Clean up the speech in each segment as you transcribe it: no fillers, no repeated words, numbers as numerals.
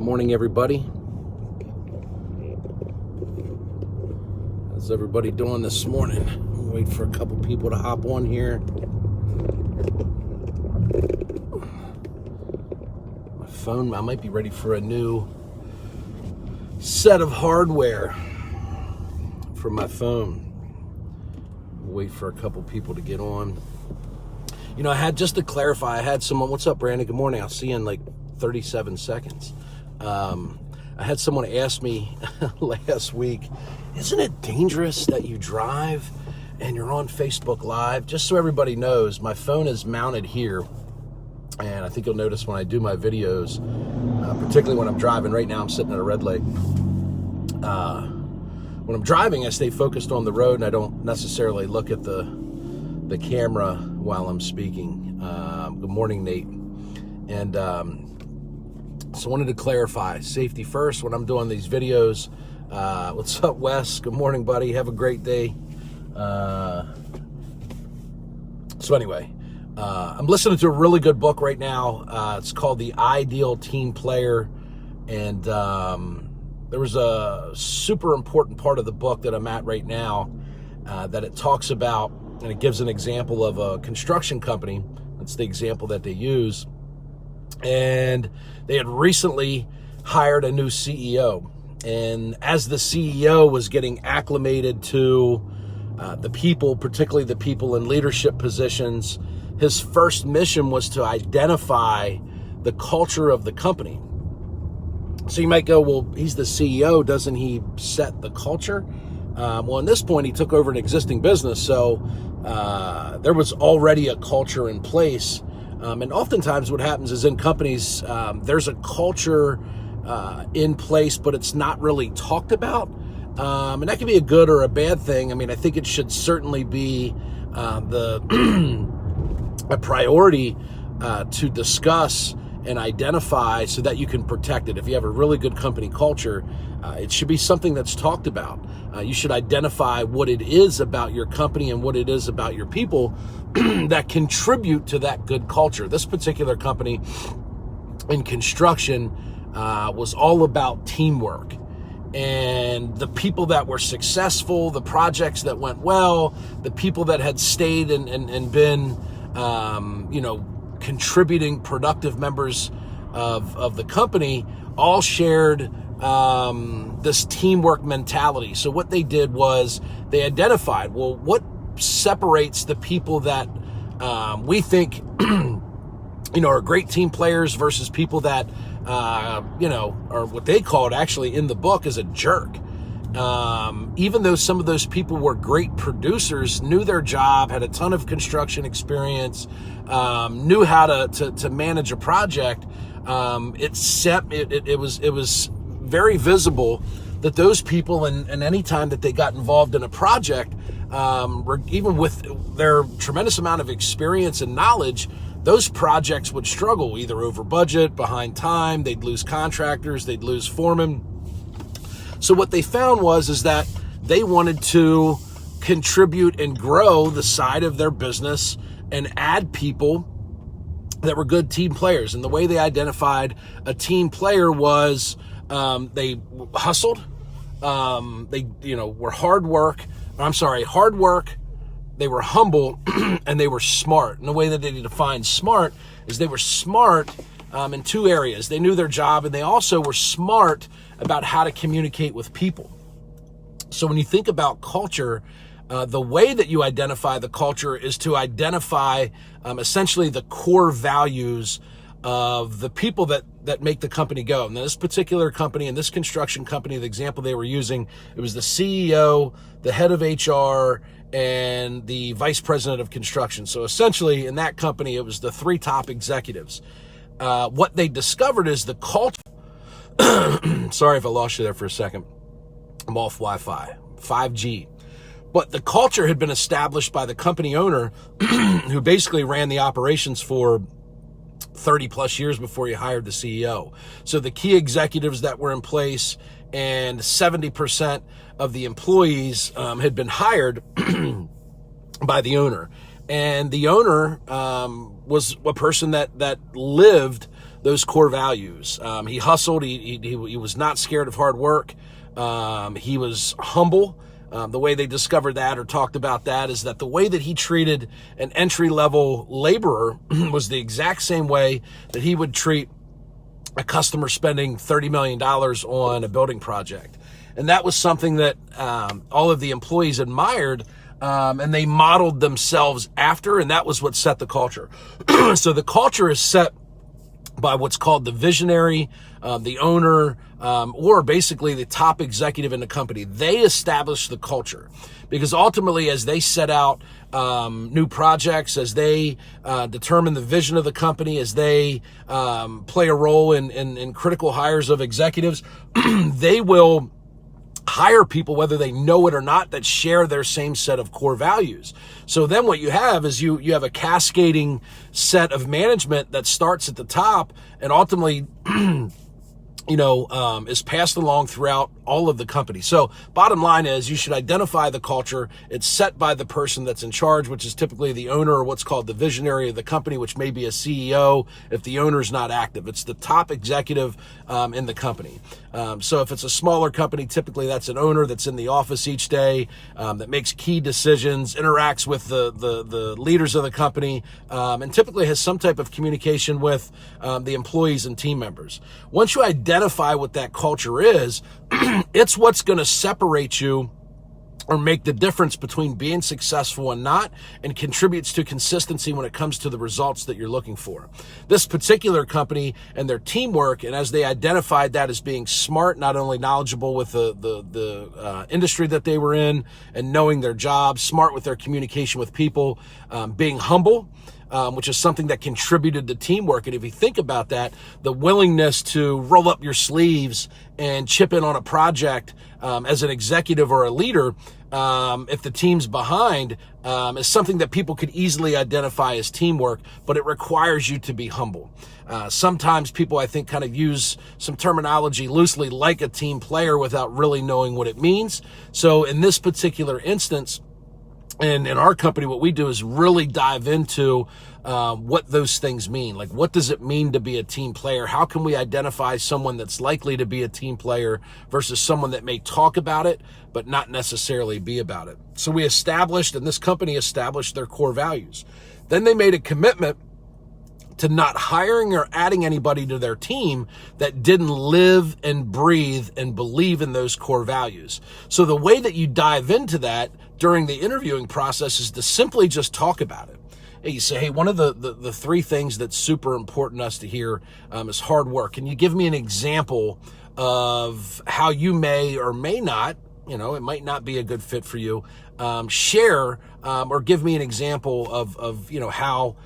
Morning, everybody. How's everybody doing this morning? I'm waiting for a couple people to hop on here. My phone, I might be ready for a new set of hardware for my phone. Wait for a couple people to get on. You know, I had, just to clarify, I had someone, what's up, Brandon? Good morning. I'll see you in like 37 seconds. I had someone ask me last week, isn't it dangerous that you drive and you're on Facebook Live? Just so everybody knows, my phone is mounted here. And I think you'll notice when I do my videos, particularly when I'm driving. Right now I'm sitting at a red light. When I'm driving, I stay focused on the road and I don't necessarily look at the camera while I'm speaking. Good morning, Nate. And so I wanted to clarify, safety first when I'm doing these videos. What's up, Wes? Good morning, buddy. Have a great day. So anyway, I'm listening to a really good book right now. It's called The Ideal Team Player. And there was a super important part of the book that I'm at right now that it talks about, and it gives an example of a construction company. That's the example that they use. And they had recently hired a new CEO. And as the CEO was getting acclimated to the people, particularly the people in leadership positions, his first mission was to identify the culture of the company. So you might go, well, he's the CEO. Doesn't he set the culture? Well, at this point, he took over an existing business. So there was already a culture in place. And oftentimes what happens is in companies, there's a culture in place, but it's not really talked about. And that can be a good or a bad thing. I mean, I think it should certainly be a priority to discuss and identify so that you can protect it. If you have a really good company culture, it should be something that's talked about. You should identify what it is about your company and what it is about your people that contribute to that good culture. This particular company in construction was all about teamwork. And the people that were successful, the projects that went well, the people that had stayed and been, contributing productive members of the company all shared this teamwork mentality. So what they did was they identified, well, what separates the people that we think are great team players versus people that are what they called actually in the book as a jerk. Even though some of those people were great producers, knew their job, had a ton of construction experience, knew how to manage a project, it was very visible that those people, and any time that they got involved in a project, even with their tremendous amount of experience and knowledge, those projects would struggle either over budget, behind time, they'd lose contractors, they'd lose foremen. So what they found is that they wanted to contribute and grow the side of their business and add people that were good team players. And the way they identified a team player was they hustled, they were hard work, they were humble, and they were smart. And the way that they defined smart is they were smart in two areas. They knew their job, and they also were smart about how to communicate with people. So when you think about culture, the way that you identify the culture is to identify essentially the core values of the people that make the company go. And this particular company, and this construction company, the example they were using, it was the CEO, the head of HR, and the vice president of construction. So essentially in that company, it was the three top executives. What they discovered is the culture. Sorry if I lost you there for a second. I'm off Wi-Fi, 5G. But the culture had been established by the company owner who basically ran the operations for 30 plus years before he hired the CEO. So the key executives that were in place and 70% of the employees had been hired by the owner. And the owner was a person that lived those core values. He hustled. He was not scared of hard work. He was humble. The way they discovered that or talked about that is that the way that he treated an entry-level laborer was the exact same way that he would treat a customer spending $30 million on a building project. And that was something that all of the employees admired, and they modeled themselves after, and that was what set the culture. So the culture is set by what's called the visionary, the owner, or basically the top executive in the company. They establish the culture because ultimately, as they set out new projects, as they determine the vision of the company, as they play a role in critical hires of executives, they will hire people, whether they know it or not, that share their same set of core values. So then what you have is you have a cascading set of management that starts at the top and ultimately is passed along throughout all of the company. So bottom line is you should identify the culture. It's set by the person that's in charge, which is typically the owner or what's called the visionary of the company, which may be a CEO if the owner's not active. It's the top executive in the company. So if it's a smaller company, typically that's an owner that's in the office each day, that makes key decisions, interacts with the leaders of the company, and typically has some type of communication with the employees and team members. Once you identify what that culture is, it's what's going to separate you or make the difference between being successful and not, and contributes to consistency when it comes to the results that you're looking for. This particular company and their teamwork, and as they identified that as being smart, not only knowledgeable with the industry that they were in and knowing their job, smart with their communication with people, being humble, which is something that contributed to teamwork. And if you think about that, the willingness to roll up your sleeves and chip in on a project as an executive or a leader, if the team's behind, is something that people could easily identify as teamwork, but it requires you to be humble. Sometimes people, I think, kind of use some terminology loosely like a team player without really knowing what it means. So in this particular instance, and in our company, what we do is really dive into what those things mean. Like, what does it mean to be a team player? How can we identify someone that's likely to be a team player versus someone that may talk about it, but not necessarily be about it? So we established, and this company established their core values. Then they made a commitment to not hiring or adding anybody to their team that didn't live and breathe and believe in those core values. So the way that you dive into that during the interviewing process is to simply just talk about it. Hey, you say, hey, one of the three things that's super important to us to hear is hard work. Can you give me an example of how you may or may not, it might not be a good fit for you, share or give me an example of how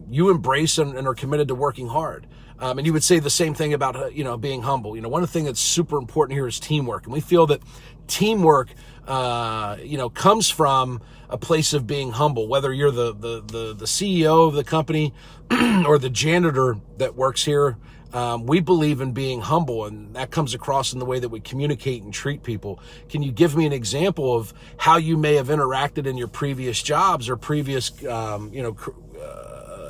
you embrace and are committed to working hard. And you would say the same thing about, being humble. One of the things that's super important here is teamwork. And we feel that teamwork, comes from a place of being humble, whether you're the CEO of the company or the janitor that works here. We believe in being humble, and that comes across in the way that we communicate and treat people. Can you give me an example of how you may have interacted in your previous jobs or previous,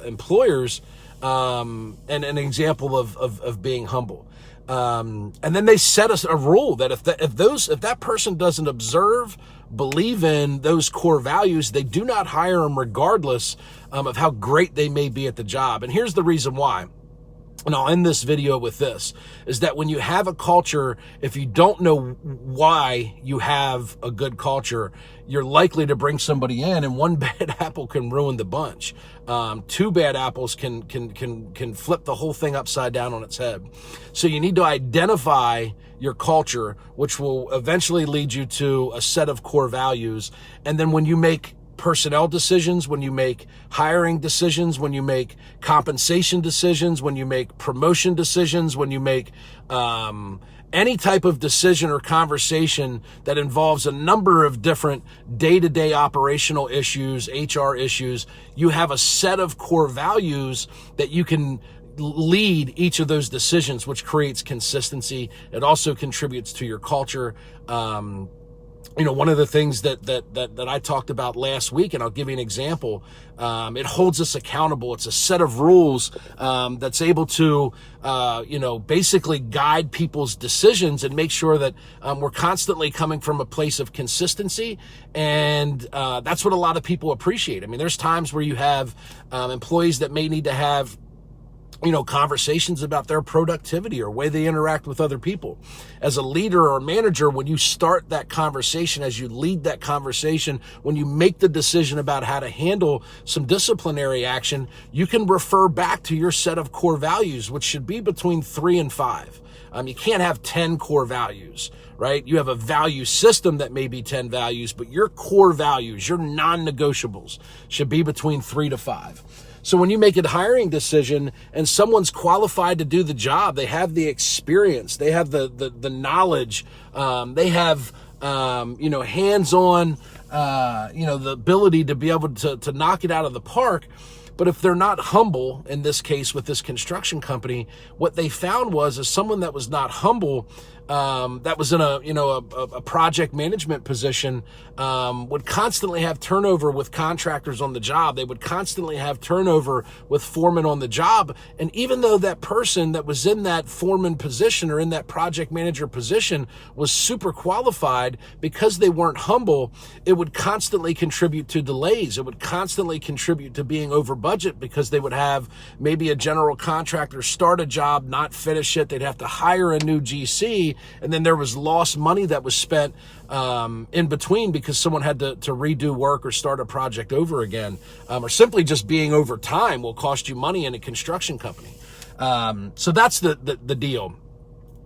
employers, and an example of being humble? And then they set us a rule that if that person doesn't observe, believe in those core values, they do not hire them regardless of how great they may be at the job. And here's the reason why. And I'll end this video with this, is that when you have a culture, if you don't know why you have a good culture, you're likely to bring somebody in, and one bad apple can ruin the bunch. Two bad apples can flip the whole thing upside down on its head. So you need to identify your culture, which will eventually lead you to a set of core values. And then when you make personnel decisions, when you make hiring decisions, when you make compensation decisions, when you make promotion decisions, when you make any type of decision or conversation that involves a number of different day-to-day operational issues, HR issues, you have a set of core values that you can lead each of those decisions, which creates consistency. It also contributes to your culture. one of the things that I talked about last week, and I'll give you an example, it holds us accountable. It's a set of rules that's able to, basically guide people's decisions and make sure that we're constantly coming from a place of consistency. And that's what a lot of people appreciate. I mean, there's times where you have employees that may need to have conversations about their productivity or way they interact with other people. As a leader or manager, when you start that conversation, as you lead that conversation, when you make the decision about how to handle some disciplinary action, you can refer back to your set of core values, which should be between 3 and 5. You can't have 10 core values, right? You have a value system that may be 10 values, but your core values, your non-negotiables, should be between 3 to 5. So when you make a hiring decision and someone's qualified to do the job, they have the experience, they have the knowledge, they have, hands-on, the ability to be able to knock it out of the park. But if they're not humble, in this case with this construction company, what they found was someone that was not humble, that was in a project management position, would constantly have turnover with contractors on the job. They would constantly have turnover with foremen on the job. And even though that person that was in that foreman position or in that project manager position was super qualified, because they weren't humble, it would constantly contribute to delays. It would constantly contribute to being over budget, because they would have maybe a general contractor start a job, not finish it. They'd have to hire a new GC, and then there was lost money that was spent in between because someone had to redo work or start a project over again, or simply just being over time will cost you money in a construction company. So that's the deal.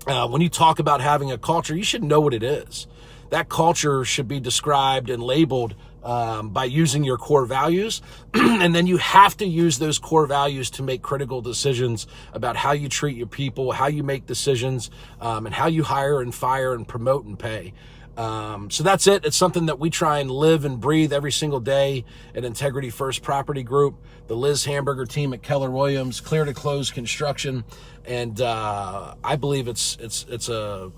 When you talk about having a culture, you should know what it is. That culture should be described and labeled by using your core values. And then you have to use those core values to make critical decisions about how you treat your people, how you make decisions, and how you hire and fire and promote and pay. So that's it. It's something that we try and live and breathe every single day at Integrity First Property Group, the Liz Hamburger team at Keller Williams, Clear to Close Construction. And I believe it's a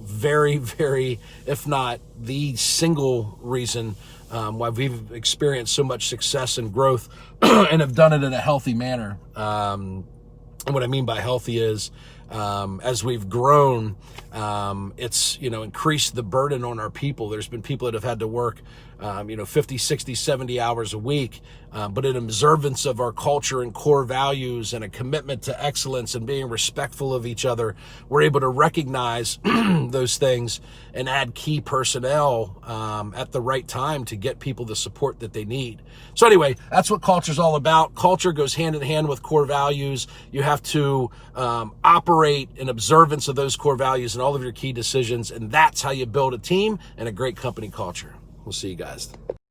very, very, if not the single reason why we've experienced so much success and growth and have done it in a healthy manner. And what I mean by healthy is, as we've grown, it's, increased the burden on our people. There's been people that have had to work, 50, 60, 70 hours a week, but in observance of our culture and core values and a commitment to excellence and being respectful of each other, we're able to recognize those things and add key personnel at the right time to get people the support that they need. So anyway, that's what culture is all about. Culture goes hand in hand with core values. You have to operate in observance of those core values in all of your key decisions, and that's how you build a team and a great company culture. We'll see you guys.